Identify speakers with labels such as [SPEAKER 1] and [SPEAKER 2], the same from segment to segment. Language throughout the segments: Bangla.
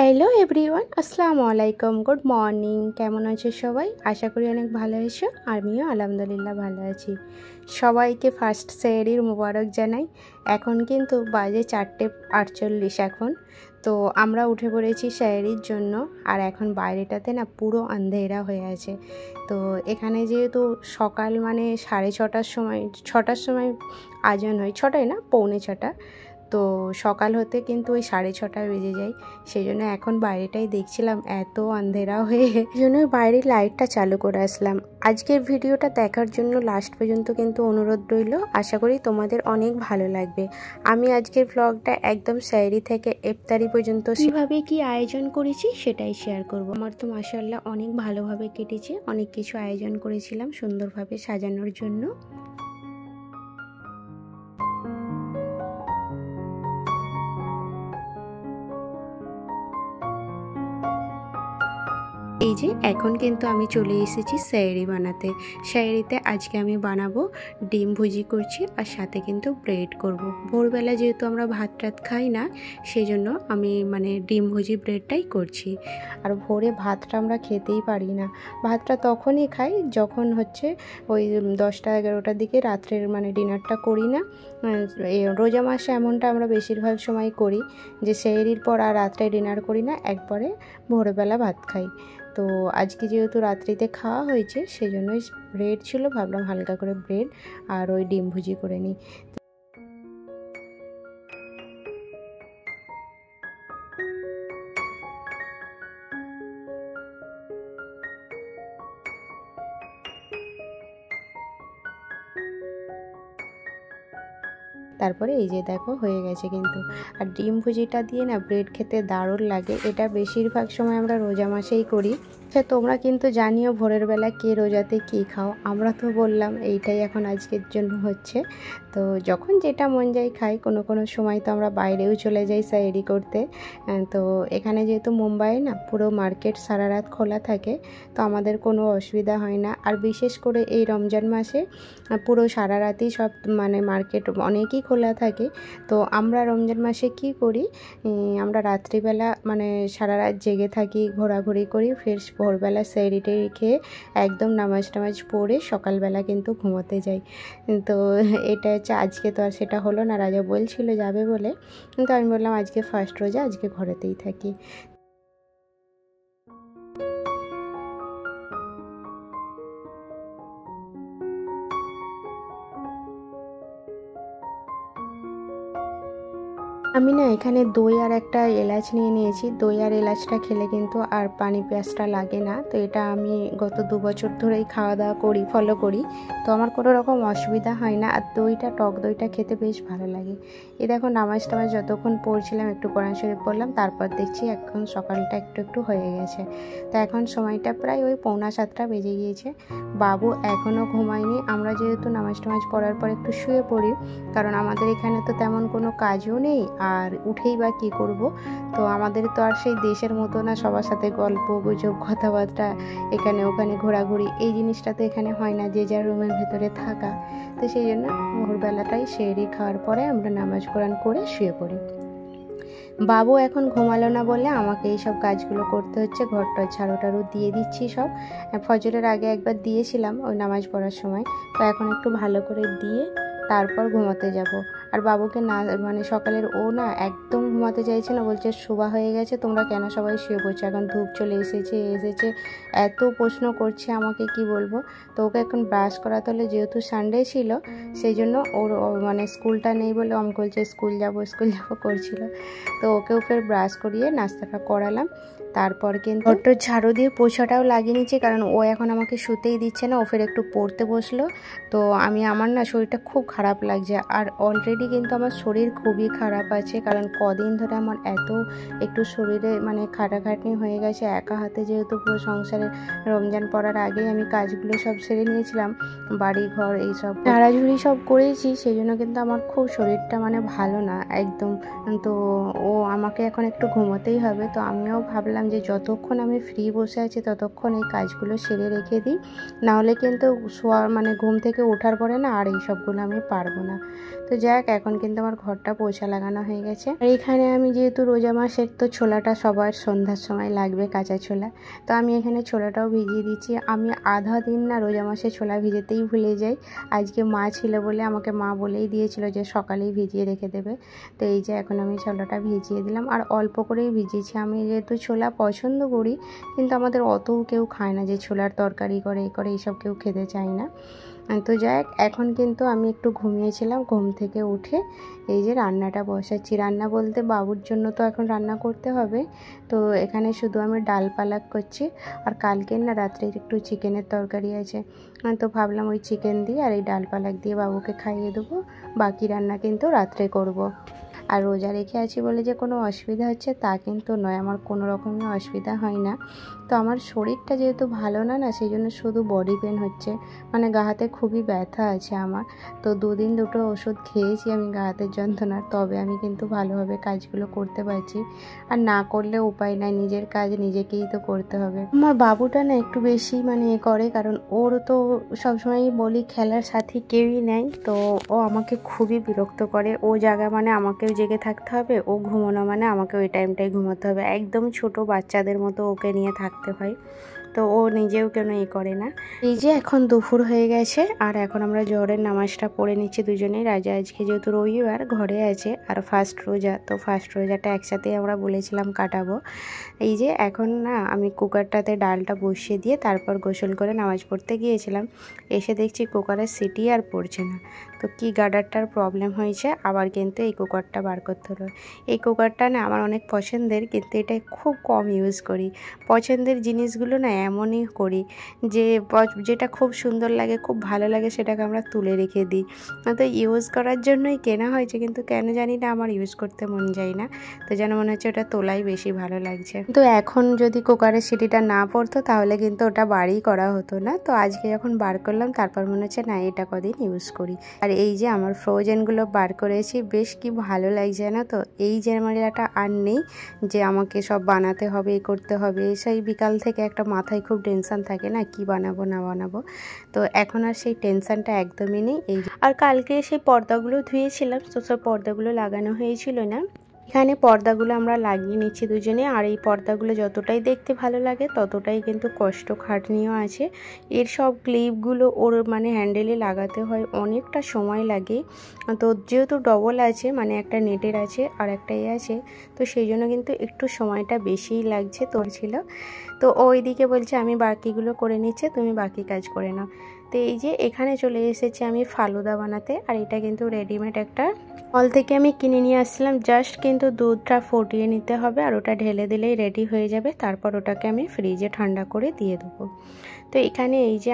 [SPEAKER 1] হ্যালো এভরিওয়ান, আসসালামু আলাইকুম, গুড মর্নিং। কেমন আছে সবাই? আশা করি অনেক ভালো আছো। আমিও আলহামদুলিল্লাহ ভালো আছি। সবাইকে ফার্স্ট সেহরির মোবারক জানাই। এখন কিন্তু বাজে 4:48 এখন। তো আমরা উঠে পড়েছি সেহরির জন্য। আর এখন বাইরেটাতে না পুরো আন্ধেরা হয়ে আছে। তো এখানে যেহেতু সকাল মানে 6:30টার সময়, 6টার সময় আজান হয়, 6টায় না 6:45। তো সকাল হতে কিন্তু ওই 6:30 বেজে যায়। সেই জন্য এখন বাইরেটাই দেখছিলাম, এত আন্ধেরা হয়ে, সেই জন্য বাইরের লাইটটা চালু করে আসলাম। আজকের ভিডিওটা দেখার জন্য লাস্ট পর্যন্ত কিন্তু অনুরোধ রইল। আশা করি তোমাদের অনেক ভালো লাগবে। আমি আজকের ব্লগটা একদম সেহরি থেকে ইফতারি পর্যন্ত কীভাবে কি আয়োজন করেছি সেটাই শেয়ার করব। আমার তো মাশাআল্লাহ অনেক ভালোভাবে কেটেছে। অনেক কিছু আয়োজন করেছিলাম সুন্দরভাবে সাজানোর জন্য। এই যে এখন কিন্তু আমি চলে এসেছি সেহরি বানাতে। সেহরিতে আজকে আমি বানাবো ডিম ভুজি করছি, আর সাথে কিন্তু ব্রেড করব। ভোরবেলা যেহেতু আমরা ভাত টাত খাই না, সেই জন্য আমি মানে ডিম ভুজি ব্রেডটাই করছি। আর ভোরে ভাতটা আমরা খেতেই পারি না। ভাতটা তখনই খাই যখন হচ্ছে ওই 10টা-11টার দিকে রাত্রের মানে ডিনারটা করি না। এই রোজা মাসে এমনটা আমরা বেশিরভাগ সময় করি যে সেহরির পর আর রাত্রে ডিনার করি না, একবারে ভোরবেলা ভাত খাই। তো আজকে যেহেতু রাত্রিতে খাওয়া হয়েছে, সেই জন্যই ব্রেড ছিল, ভাবলাম হালকা করে ব্রেড আর ওই ডিম ভুজি করে নিই। তারপরে এই যে দেখো হয়ে গেছে কিন্তু। আর ডিম ভুজিটা দিয়ে না ব্রেড খেতে দারুণ লাগে। এটা বেশিরভাগ সময় আমরা রোজা মাসেই করি। আচ্ছা, তোমরা কিন্তু জানিও ভোরের বেলা কে রোজাতে কী খাও। আমরা তো বললাম এইটাই এখন আজকের জন্য হচ্ছে। তো যখন যেটা মন যায় খাই। কোনো কোনো সময় তো আমরা বাইরেও চলে যাই সেহরি করতে। তো এখানে যেহেতু মুম্বাইয়ে না পুরো মার্কেট সারা রাত খোলা থাকে, তো আমাদের কোনো অসুবিধা হয় না। আর বিশেষ করে এই রমজান মাসে পুরো সারা রাতই সব মানে মার্কেট অনেকই খোলা থাকে। তো আমরা রমজান মাসে কি করি, আমরা রাত্রিবেলা মানে সারা রাত জেগে থাকি, ঘোরাঘুরি করি, ফের ভোরবেলা সেহরি টেহরি খেয়ে একদম নামাজ টামাজ পড়ে সকালবেলা কিন্তু ঘুমোতে যাই। তো এটা হচ্ছে আজকে তো আর সেটা হলো না, রাজা বলছিল যাবে বলে, কিন্তু আমি বললাম আজকে ফার্স্ট রোজা, আজকে ঘরেতেই থাকি। আমি না এখানে দই আর একটা এলাচ নিয়ে নিয়েছি। দই আর এলাচটা খেলে কিন্তু আর পানি পেঁয়াজটা লাগে না। তো এটা আমি গত 2 বছর ধরেই খাওয়া দাওয়া করি, ফলো করি। তো আমার কোনো রকম অসুবিধা হয় না। আর দইটা, টক দইটা খেতে বেশ ভালো লাগে। এই দেখো নামাজ টামাজ যতক্ষণ পড়ছিলাম, একটু কোরআন শরীফ পড়লাম, তারপর দেখছি এখন সকালটা একটু একটু হয়ে গেছে। তো এখন সময়টা প্রায় ওই 6:45 বেজে গিয়েছে। বাবু এখনও ঘুমায়নি। আমরা যেহেতু নামাজ টামাজ পড়ার পর একটু শুয়ে পড়ি, কারণ আমাদের এখানে তো তেমন কোনো কাজও নেই, আর উঠেই বা কী করব। তো আমাদের তো আর সেই দেশের মতো না সবার সাথে গল্প গুজব কথাবার্তা, এখানে ওখানে ঘোরাঘুরি, এই জিনিসটা তো এখানে হয় না, যে যার রুমের ভেতরে থাকা। তো সেই জন্য ভোরবেলাটাই সেহরি খাওয়ার পরে আমরা নামাজ কোরআন করে শুয়ে পড়ি। বাবু এখন ঘুমালো না বলে আমাকে এই সব কাজগুলো করতে হচ্ছে। ঘরটা ঝাড়ু টাড়ু দিয়ে দিচ্ছি সব। ফজরের আগে একবার দিয়েছিলাম ওই নামাজ পড়ার সময়। তো এখন একটু ভালো করে দিয়ে তারপর ঘুমাতে যাব। আর বাবুকে না মানে সকালের ও না একদম ঘুমাতে চাইছে না, বলছে শোয়া হয়ে গেছে, তোমরা কেন সবাই শুয়ে পড়ছো, এখন ধূপ চলে এসেছে, এত প্রশ্ন করছে আমাকে, কি বলবো। তো ওকে এখন ব্রাশ করাতে হলে, যেহেতু সানডে ছিল সেই জন্য ওর মানে স্কুলটা নেই বলে আমি বলছে স্কুল যাব করছিল। তো ওকেও ফের ব্রাশ করিয়ে নাস্তাটা করালাম। তারপর কিন্তু ঘরটা ঝাড়ু দিয়ে পোছাটাও লাগিয়ে নিচ্ছি, কারণ ও এখন আমাকে শুতেই দিচ্ছে না, ও ফের একটু পড়তে বসলো। তো আমার না শরীরটা খুব খারাপ লাগছে। আর অলরেডি কিন্তু আমার শরীর খুবই খারাপ আছে, কারণ কদিন ধরে আমার একটু শরীরে মানে খাটাখাটনি হয়ে গেছে। একা হাতে যেহেতু পুরো সংসারে রমজান পড়ার আগেই আমি কাজগুলো সব সেরে নিয়েছিলাম, বাড়ি ঘর এইসব ঝাড়াঝুড়ি সব করেছি, সেই জন্য কিন্তু আমার খুব শরীরটা মানে ভালো না একদম। তো ও আমাকে এখন একটু ঘুমোতেই হবে। তো আমিও ভাবলাম যে যতক্ষণ আমি ফ্রি বসে আছি ততক্ষণ এই কাজগুলো সেরে রেখে দিই, নাহলে কিন্তু শোয়া মানে ঘুম থেকে ওঠার পরে না আর এই সবগুলো আমি পারবো না। তো যাক, এখন কিন্তু আমার ঘরটা পোছা লাগানো হয়ে গেছে। আর এখানে আমি যেহেতু রোজা মাসের, তো ছোলাটা সবার সন্ধ্যার সময় লাগবে, কাঁচা ছোলা। তো আমি এখানে ছোলাটাও ভিজিয়ে দিচ্ছি। আমি আধা দিন না রোজা মাসে ছোলা ভিজেতেই ভুলে যাই। আজকে মা ছিল বলে আমাকে মা বলেই দিয়েছিল যে সকালেই ভিজিয়ে রেখে দেবে। তো এই যে এখন আমি ছোলাটা ভিজিয়ে দিলাম, আর অল্প করেই ভিজিয়েছি। আমি যেহেতু ছোলা পছন্দ করি, কিন্তু আমাদের অতও কেউ খায় না, যে ছোলার তরকারি করে এই করে এইসব কেউ খেতে চায় না। তো যাই, এখন কিন্তু আমি একটু ঘুমিয়েছিলাম, ঘুম থেকে উঠে এই যে রান্নাটা বসাচ্ছি। রান্না বলতে বাবুর জন্য তো এখন রান্না করতে হবে। তো এখানে শুধু আমি ডাল পালাক করছি, আর কালকের না রাত্রে একটু চিকেনের তরকারি আছে, তো ভাবলাম ওই চিকেন দিয়ে আর এই ডাল পালাক দিয়ে বাবুকে খাইয়ে দেবো। বাকি রান্না কিন্তু রাত্রে করব। আর রোজা রেখে আছি বলে যে কোনো অসুবিধা হচ্ছে তা কিন্তু নয়, আমার কোনো রকমের অসুবিধা হয় না। তো আমার শরীরটা যেহেতু ভালো না, সেই জন্য শুধু বডি পেন হচ্ছে, মানে গা হাতে খুবই ব্যথা আছে আমার। তো দুদিন দুটো ওষুধ খেয়েছি আমি গা হাতের যন্ত্রণার, তবে আমি কিন্তু ভালোভাবে কাজগুলো করতে পারছি। আর না করলে উপায় নাই, নিজের কাজ নিজেকেই তো করতে হবে। আমার বাবুটা না একটু বেশি মানে করে, কারণ ওর তো সবসময়ই বলি খেলার সাথী কেউই নেই। তো ও আমাকে খুবই বিরক্ত করে। ও জায়গা মানে আমাকেও জেগে থাকতে হবে, ও ঘুমানো মানে আমাকে ওই টাইমটাই ঘুমাতে হবে। একদম ছোট বাচ্চাদের মতো ওকে নিয়ে থাকতে হয়। তো ও নিজেও কেন করে না। এই যে এখন দুপুর হয়ে গেছে, আর এখন আমরা জোহরের নামাজটা পড়ে নিচ্ছি দুজনেই। রাজা আজকে যেহেতু রবিবার ঘরে আছে, আর ফার্স্ট রোজা, তো ফার্স্ট রোজাটা একসাথেই আমরা বলেছিলাম কাটাবো। এই যে এখন না আমি কুকারটাতে ডালটা বসিয়ে দিয়ে তারপর গোসল করে নামাজ পড়তে গিয়েছিলাম। এসে দেখছি কুকারের সিটি আর পড়ছে না। তো কি গার্ডারটার প্রবলেম হয়েছে, আবার কিন্তু এই কুকারটা বার করতে হলো। এই কুকারটা না আমার অনেক পছন্দের, কিন্তু এটা খুব কম ইউজ করি। পছন্দের জিনিসগুলো না এমনই করি যে যেটা খুব সুন্দর লাগে, খুব ভালো লাগে, সেটাকে আমরা তুলে রেখে দিই। তো ইউজ করার জন্যই কেনা হয়েছে, কিন্তু কেন জানি না আমার ইউজ করতে মন যায় না। তো যেন মনে হচ্ছে ওটা তোলাই বেশি ভালো লাগছে। তো এখন যদি কুকারের সিটিটা না পড়তো তাহলে কিন্তু ওটা বারই করা হতো না। তো আজকে যখন বার করলাম তারপর মনে হচ্ছে না এটা কদিন ইউজ করি। আর এই যে আমার ফ্রোজেনগুলো বার করেছি, বেশ কি ভালো লাগছে না। তো এই ঝামেলাটা আর নেই যে আমাকে সব বানাতে হবে, করতে হবে। সেই বিকাল থেকে একটা মাথায় খুব টেনশন থাকে না, কি বানাবো না বানাবো। তো এখন আর সেই টেনশনটা একদমই নেই। এই আর কালকে সেই পর্দাগুলো ধুয়েছিলাম, তো সব পর্দাগুলো লাগানো হয়েছিল না। এখানে পর্দাগুলো আমরা লাগিয়ে নিচ্ছি দুজনে। আর এই পর্দাগুলো যতটাই দেখতে ভালো লাগে ততটাই কিন্তু কষ্ট খাটনিও আছে। এর সব ক্লিপগুলো ওর মানে হ্যান্ডেলে লাগাতে হয়, অনেকটা সময় লাগে। তো যেহেতু ডবল আছে, মানে একটা নেটের আছে আর একটা আছে, তো সেই জন্য কিন্তু একটু সময়টা বেশিই লাগছে তোর ছিল। তো ওইদিকে বলছে আমি বাকিগুলো করে নিচ্ছে, তুমি বাকি কাজ করে নাও। তো এই যে এখানে চলে এসেছি আমি ফালুদা বানাতে। আর এটা কিন্তু রেডিমেড একটা মল থেকে আমি কিনে নিয়ে আসছিলাম। জাস্ট কিন্তু দুধটা ফুটিয়ে নিতে হবে, আর ওটা ঢেলে দিলেই রেডি হয়ে যাবে। তারপর ওটাকে আমি ফ্রিজে ঠান্ডা করে দিয়ে দেবো। তো এখানে এই যে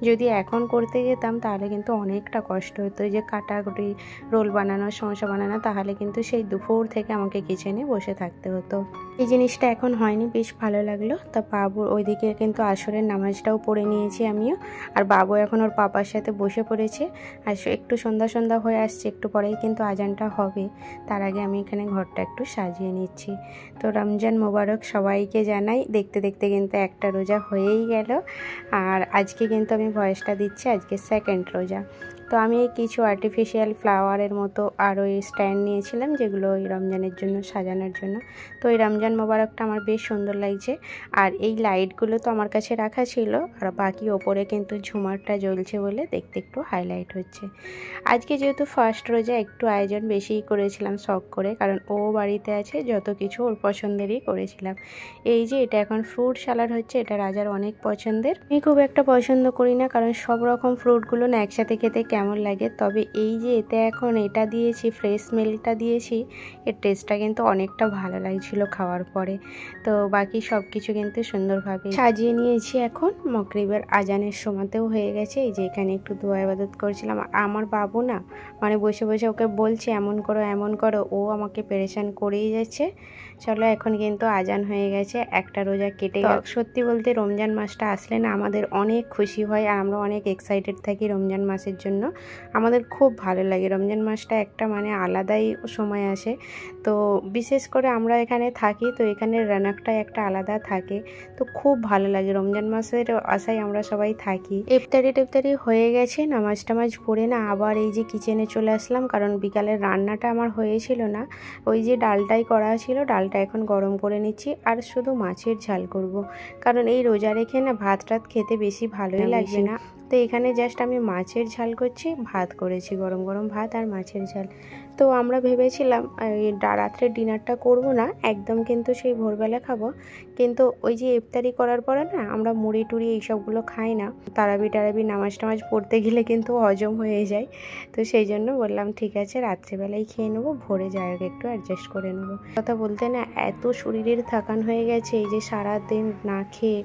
[SPEAKER 1] যদি এখন করতে যেতাম তাহলে কিন্তু অনেকটা কষ্ট হতো, যে কাটাকুটি, রোল বানানো, সমোসা বানানো, তাহলে কিন্তু সেই দুপুর থেকে আমাকে কিচেনে বসে থাকতে হতো। এই জিনিসটা এখন হয়নি, বেশ ভালো লাগলো। তা বাবুর ওইদিকে কিন্তু আসরের নামাজটাও পড়ে নিয়েছি আমিও। আর বাবু এখন ওর পাপার সাথে বসে পড়েছে। আর একটু সন্ধ্যা সন্ধ্যা হয়ে আসছে, একটু পরেই কিন্তু আজানটা হবে। তার আগে আমি এখানে ঘরটা একটু সাজিয়ে নিচ্ছি। তো রমজান মোবারক সবাইকে জানাই। দেখতে দেখতে কিন্তু একটা রোজা হয়েই গেল। আর আজকে কিন্তু আমি ভয়েসটা দিচ্ছি, আজকে সেকেন্ড রোজা। তো আমি কিছু আর্টিফিশিয়াল ফ্লাওয়ারের মতো আরও এই স্ট্যান্ড নিয়েছিলাম, যেগুলো ওই রমজানের জন্য সাজানোর জন্য। তো এই রমজান মোবারকটা আমার বেশ সুন্দর লাগছে। আর এই লাইটগুলো তো আমার কাছে রাখা ছিল, আর বাকি ওপরে কিন্তু ঝুমারটা জ্বলছে বলে দেখতে একটু হাইলাইট হচ্ছে। আজকে যেহেতু ফার্স্ট রোজা, একটু আয়োজন বেশিই করেছিলাম শখ করে, কারণ ও বাড়িতে আছে, যত কিছু ওর পছন্দেরই করেছিলাম। এই যে এটা এখন ফ্রুট স্যালাড হচ্ছে, এটা রাজার অনেক পছন্দের। আমি খুব একটা পছন্দ করি না, কারণ সব রকম ফ্রুটগুলো না একসাথে খেতে কেমন লাগে। তবে এই যে এতে এখন এটা দিয়েছি, ফ্রেশ মিল্কটা দিয়েছি, এর টেস্টটা কিন্তু অনেকটা ভালো লাগছিল খাওয়ার পরে। তো বাকি সব কিছু কিন্তু সুন্দরভাবে সাজিয়ে নিয়েছি। এখন মাগরিবের আজানের সময়তেও হয়ে গেছে। এই যে এখানে একটু দোয়া ইবাদত করছিলাম। আমার বাবু না মানে বসে বসে ওকে বলছে এমন করো এমন করো, ও আমাকে পেরেশান করেই যাচ্ছে। চলো এখন কিন্তু আজান হয়ে গেছে, একটা রোজা কেটে গেল। সত্যি বলতে রমজান মাসটা আসলে না আমাদের অনেক খুশি হয়, আর আমরা অনেক এক্সাইটেড থাকি রমজান মাসের জন্য। আমাদের খুব ভালো লাগে। রমজান মাসটা একটা মানে আলাদাই সময় আসে। তো বিশেষ করে আমরা এখানে থাকি, তো এখানে রৌনকটা একটা আলাদা থাকে। তো খুব ভালো লাগে, রমজান মাসের আশায় আমরা সবাই থাকি। ইফতারি হয়ে গেছে, নামাজ টামাজ পড়ে না আবার এই যে কিচেনে চলে আসলাম, কারণ বিকালের রান্নাটা আমার হয়েছিল না। ওই যে ডালটাই করা ছিল, ডালটা এখন গরম করে নিচ্ছি আর শুধু মাছের ঝাল করব। কারণ এই রোজা রেখে না ভাত টাত খেতে বেশি ভালোই লাগছে না। তো এখানে জাস্ট আমি মাছের ঝাল করছি, ভাত করেছি, গরম গরম ভাত আর মাছের ঝাল। তো আমরা ভেবেছিলাম রাত্রে ডিনারটা করব না একদম, কিন্তু সেই ভোরবেলা খাবো। কিন্তু ওই যে ইফতারি করার পরে না আমরা মুড়ি টুড়ি এইসবগুলো খাই না, তারাবি নামাজ টামাজ পড়তে গেলে কিন্তু হজম হয়ে যায়। তো সেই জন্য বললাম ঠিক আছে রাত্রেবেলাই খেয়ে নেবো, ভোরে যাই হোক একটু অ্যাডজাস্ট করে নেবো। কথা বলতে না এত শরীরের থাকান হয়ে গেছে, এই যে সারাদিন না খেয়ে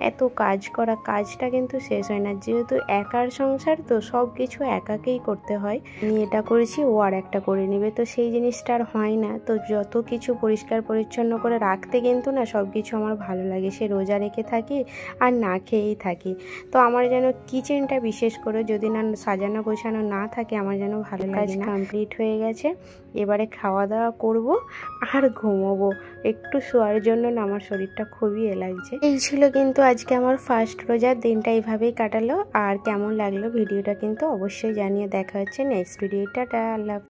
[SPEAKER 1] এত কাজ করা, কাজটা কিন্তু শেষ হয় না। যেহেতু একার সংসার তো সব কিছু একাকেই করতে হয়। আমি এটা করেছি, ও আর একটা করে নেবে, তো সেই জিনিসটা আর হয় না। তো যত কিছু পরিষ্কার পরিচ্ছন্ন করে রাখতে কিন্তু না সব কিছু আমার ভালো লাগে, সে রোজা রেখে থাকি আর না খেয়েই থাকি। তো আমার যেন কিচেনটা বিশেষ করে যদি না সাজানো গোছানো না থাকে আমার যেন ভালো লাগে না। কমপ্লিট হয়ে গেছে, এবারে খাওয়া দাওয়া করব আর ঘুমোবো। একটু শোয়ার জন্য না আমার শরীরটা খুবই লাগছে। এই ছিল কিন্তু আজকে আমার ফার্স্ট রোজার দিনটা, এইভাবেই কাটালো। আর কেমন লাগলো ভিডিওটা কিন্তু অবশ্যই জানিয়ে। দেখা হচ্ছে নেক্সট ভিডিওটা। আল্লাহ।